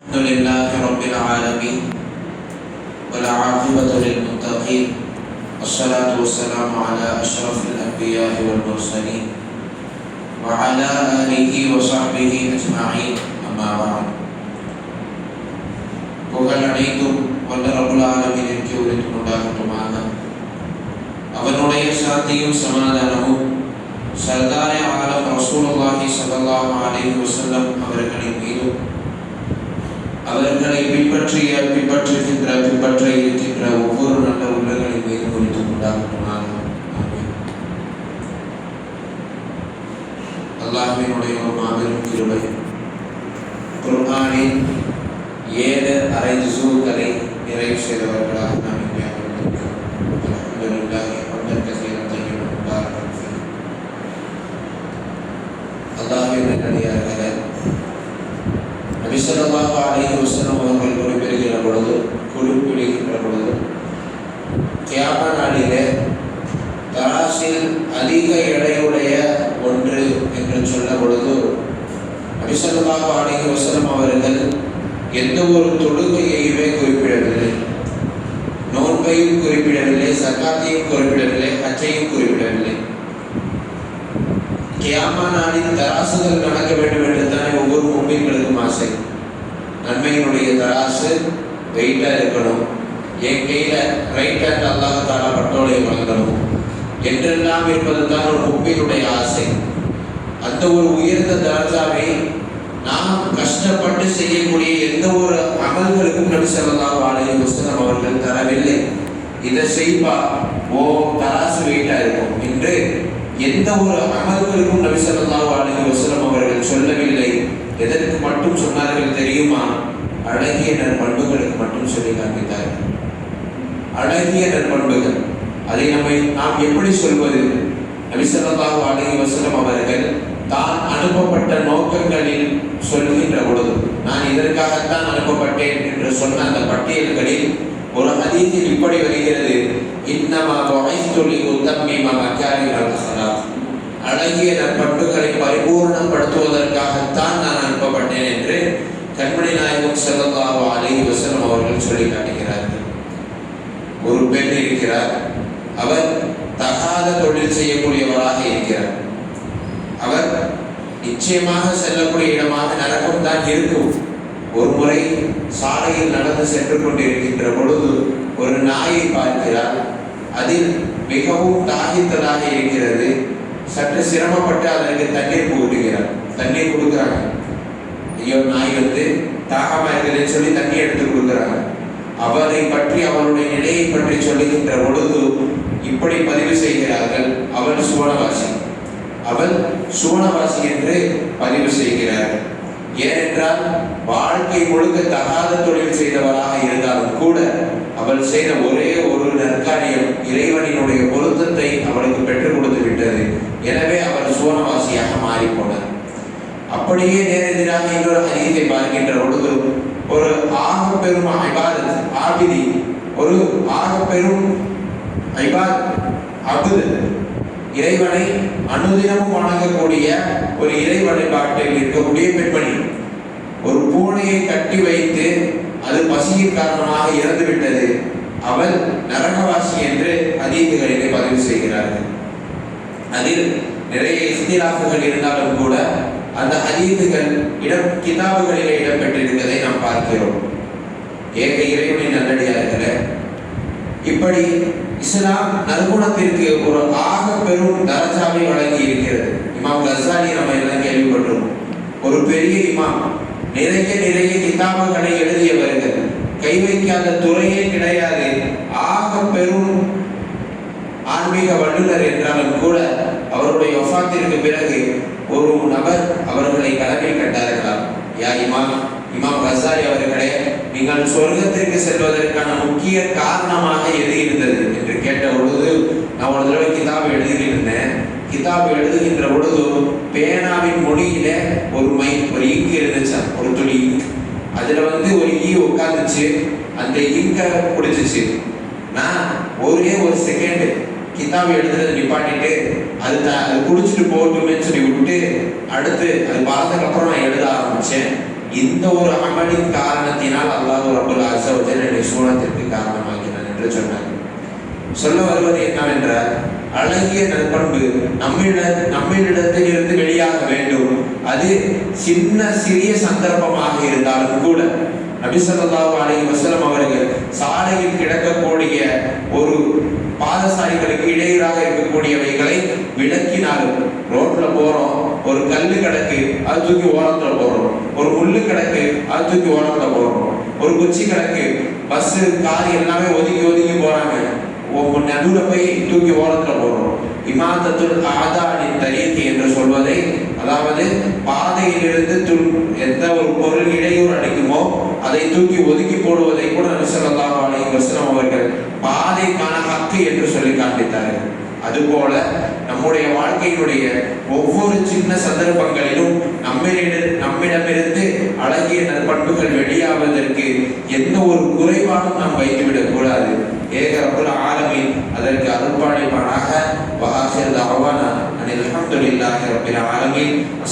الحمد لله رب العالمين والعاقبة للمتقين والصلاة والسلام على أشرف الأنبياء والمرسلين وعلى آله وصحبه أجمعين أما بعد. புகழ் அனைத்தும் வல்ல ரப்புல் ஆலமீனிற்கு உரித்துண்டாகட்டுமாக. அவனுடைய சாந்தியும் சமாதானமும் சர்தாரே ஆலம் ரசூலுல்லாஹி ஸல்லல்லாஹு அலைஹி வஸல்லம் அவர்களின் மீதும் அவர்களை பின்பற்ற இருக்கின்ற ஒவ்வொரு நல்ல உள்ளங்களின் மீது குறித்து கொண்டாகட்டுமாக. அல்லாஹ்வினுடைய ஒரு மாபெரும் கிருபை, குர்ஆனின் 7 அரை ஜுஸூக்களை நிறைவு செய்தவர்களாக நாம் இங்கே அமர்ந்திருக்கிறோம். அல்ஹம்துலில்லாஹ் ஹம்தன் கஸீரன் தய்யிபன் முபாரக்கன் ஃபீஹ். அல்லாஹ்வின் நல்லடியார்களே, நபி ஸல்லல்லாஹு அலைஹி வஸல்லம் அவர்கள் குறிப்பிடுகிற பொழுது கியாமா நாளிலே தராசில் அதிக எடையுடைய ஒன்று என்று சொன்ன பொழுது நபி ஸல்லல்லாஹு அலைஹி வஸல்லம் அவர்கள் எந்த ஒரு தொழுகையையுமே குறிப்பிடவில்லை, நோன்பையும் குறிப்பிடவில்லை, ஸகாத்தையும் குறிப்பிடவில்லை, ஹஜ்ஜையும் குறிப்பிடவில்லை. கியாமா நாளில் தராசுகள் நடக்க வேண்டும் என்று தானே ஒவ்வொரு முஃமின்களுக்கும் ஆசை. நன்மையினுடைய தராசு வெயிட்டா இருக்கணும், என் கையில ரைட் ஹேண்ட் அல்லாஹ் தஆலா பட்டோலை வழங்கணும் என்றெல்லாம் இருப்பது தான் ஒரு முஃமினுடைய ஆசை. அந்த ஒரு உயர்ந்த தரஜாவை நாம் கஷ்டப்பட்டு செய்யக்கூடிய எந்த ஒரு அமல்களுக்கும் நபி ஸல்லல்லாஹு அலைஹி வஸல்லம் அவர்கள் தரவில்லை. இதை செய்வா ஓ தராசு வெயிட்டா இருக்கும் என்று எந்த ஒரு அமல்களுக்கும் நபி ஸல்லல்லாஹு அலைஹி வஸல்லம் அவர்கள் சொல்லவில்லை. எதற்கு மட்டும் சொன்னார்கள் தெரியுமா? அழகிய நற்பண்புகளுக்கு மட்டும் சொல்லி காண்பித்தார்கள். அழகிய நற்பண்புகள், அதை நாம் எப்படி சொல்வது? நபி ஸல்லல்லாஹு அலைஹி வஸல்லம் அவர்கள் தான் அனுப்பப்பட்ட நோக்கங்களில் சொல்கின்ற பொழுது, நான் இதற்காகத்தான் அனுப்பப்பட்டேன் என்று சொன்ன அந்த பட்டியல்களில் ஒரு ஹதீஸில் இப்படி வருகிறது, இன்னமா புஇஸ்து லிஉத்தம்மிம மகாரிமல் அக்லாக், அழகிய நற்பண்புகளை பரிபூர்ணப்படுத்துவதற்காகத்தான் நான் அனுப்பப்பட்டேன் என்று கண்மணி நாயகம் ஸல்லல்லாஹு அலைஹி வஸல்லம் அவர்கள் சொல்லி காட்டுகிறார்கள். ஒரு பெண் இருக்கிறார், அவர் தகாத தொழில் செய்யக்கூடியவராக இருக்கிறார். அவர் நிச்சயமாக செல்லக்கூடிய இடமாக நரகம் தான் இருக்கும். ஒரு முறை சாலையில் நடந்து சென்று கொண்டிருக்கின்ற பொழுது ஒரு நாயை பார்க்கிறார். அதில் மிகவும் தாகித்ததாக இருக்கிறது. சற்று சிரமப்பட்டு அதற்கு தண்ணீர் புகுட்டுகிறார். தண்ணீர் கொடுக்குறாங்க. ஐயோ, நாய் தாகமா இருக்குதுன்னு சொல்லி தண்ணி எடுத்து கொடுக்குறாங்க. அவரை பற்றி, அவருடைய நிலையை பற்றி சொல்லுகின்ற பொழுது இப்படி பதிவு செய்கிறார்கள், அவள் சுவனவாசி என்று பதிவு செய்கிறார்கள். ஏனென்றால் வாழ்க்கை முழுக்க தகாத தொழில் செய்தவராக இருந்தாலும் கூட அவள் செய்த ஒரே ஒரு நற்காரியம் இறைவனினுடைய பொருத்தத்தை அவளுக்கு பெற்றுக் கொடுத்து விட்டது. எனவே அவர் சுவனவாசியாக மாறி போனார். அப்படியே நேரெதிராக இன்னொரு ஹதீஸை பார்க்கின்ற பொழுது ஒரு ஆகப்பெரும் இபாதத் ஆபிதி, ஒரு ஆகப்பெரும் அபுது, இறைவனை அனுதினமும் வணங்கக்கூடிய ஒரு இறை வழிபாட்டில் இருக்கக்கூடிய பெண்மணி ஒரு பூனையை கட்டி வைத்து அது பசியின் காரணமாக இறந்து விட்டது. அவள் நரகவாசி என்று ஹதீஸுகளிலே பதிவு செய்கிறார்கள். அதில் நிறைய இஸ்திலாஃபுகள் இருந்தாலும் கூட அந்த ஹதீஸுகள் கிதாபுகளிலே இடம்பெற்றிருப்பதை நாம் பார்க்கிறோம். ஏக இறைவனின் நல்லடியார்களே, இப்படி இஸ்லாம் நற்குணத்திற்கு ஒரு ஆக பெரும் தரஜாவை வழங்கி இருக்கிறது. இமாம் கஸாலி நம்ம எல்லாம் கேள்விப்பட்டோம். ஒரு பெரிய இமாம், நிறைய கிதாபுகளை எழுதியவர்கள், கை வைக்காத துறையே கிடையாது, ஆக பெரும் ஆன்மீக வல்லுநர் என்றாலும் கூட அவருடைய வஃபாத்திற்கு பிறகு ஒரு நபர் அவர்களை கனவில் கண்டார்களாம். யா இமாம் கஸாலி அவர்களே, நீங்கள் சொர்க்கத்திற்கு செல்வதற்கான முக்கிய காரணமாக எது இருந்தது என்று கேட்ட பொழுது, நான் ஒரு தடவை கிதாபு எழுதியிருந்தேன். கிதாபு எழுதுகின்ற பொழுது பேனாவின் மொழியில ஒரு இங்கு இருந்துச்சு, ஒரு துளி இங்கு. அதுல ஒரு ஈ உட்காந்துச்சு, அந்த இங்க குடிச்சிச்சு. நான் ஒரே ஒரு செகண்ட் கிதாபு எழுதுறது நிப்பாட்டிட்டு அது குடிச்சிட்டு போட்டுமே சொல்லி விட்டு அடுத்து அது பார்த்ததுக்கு அப்புறம் நான் எழுத ஆரம்பிச்சேன். இந்த ஒரு அமலின் காரணத்தினால் அல்லாஹ் ரப்பல் அஸ்ஸ வ ஜல்ல என்னை சூனத்திற்கு காரணமாக்கினான் என்று சொன்னார். சொல்ல வருவது என்னவென்றால், அழகிய நற்பண்பு நம்மிடத்தில் இருந்து வெளியாக வேண்டும். அது சிறிய சந்தர்ப்பமாக இருந்தாலும் கூட நபி ஸல்லல்லாஹு அலைஹி வஸல்லம் அவர்கள் சாலையில் கிடக்கக்கூடிய ஒரு பாதசாரிகளுக்கு இடையூறாக இருக்கக்கூடியவைகளை விளக்கினாலும், ரோட்ல போறோம், ஒரு கல்லு கிடக்கு அது தூக்கி ஓரத்துல போடுறோம், ஒரு முள்ளு கிடக்கு அது தூக்கி ஓரத்துல போடுறோம், ஒரு குச்சி கிடக்கு பஸ் கார் எல்லாமே ஒதுக்கி ஒதுக்கி போறாங்க, நடுவுல போய் தூக்கி ஓரத்துல போடுறோம். இமாதத்துல் ஆதானின் தரீக்கு என்று சொல்வதை, அதாவது பாதையிலிருந்து எந்த ஒரு பொருள் இடையூறு அளிக்குமோ அதை தூக்கி ஒதுக்கி போடுவதை கூட நபி ஸல்லல்லாஹு அலைஹி வஸல்லம் அவர்கள் பாதைக்கான ஹக்கு என்று சொல்லி காண்பித்தார்கள். அதுபோல நம்முடைய வாழ்க்கையினுடைய ஒவ்வொரு சின்ன சந்தர்ப்பங்களிலும் நம்மிடமிருந்து அழகிய நற்பண்புகள் வெளியாவதற்கு எந்த ஒரு குறைபாடும் நாம் வைத்துவிடக் கூடாது. ஏக ரப்புல் ஆலமீன் அதற்கு அருள்பாலிப்பானாக. வஆஹிரு தஅவானா அனில் ஹம்துலில்லாஹி ரப்பில் ஆலமீன்.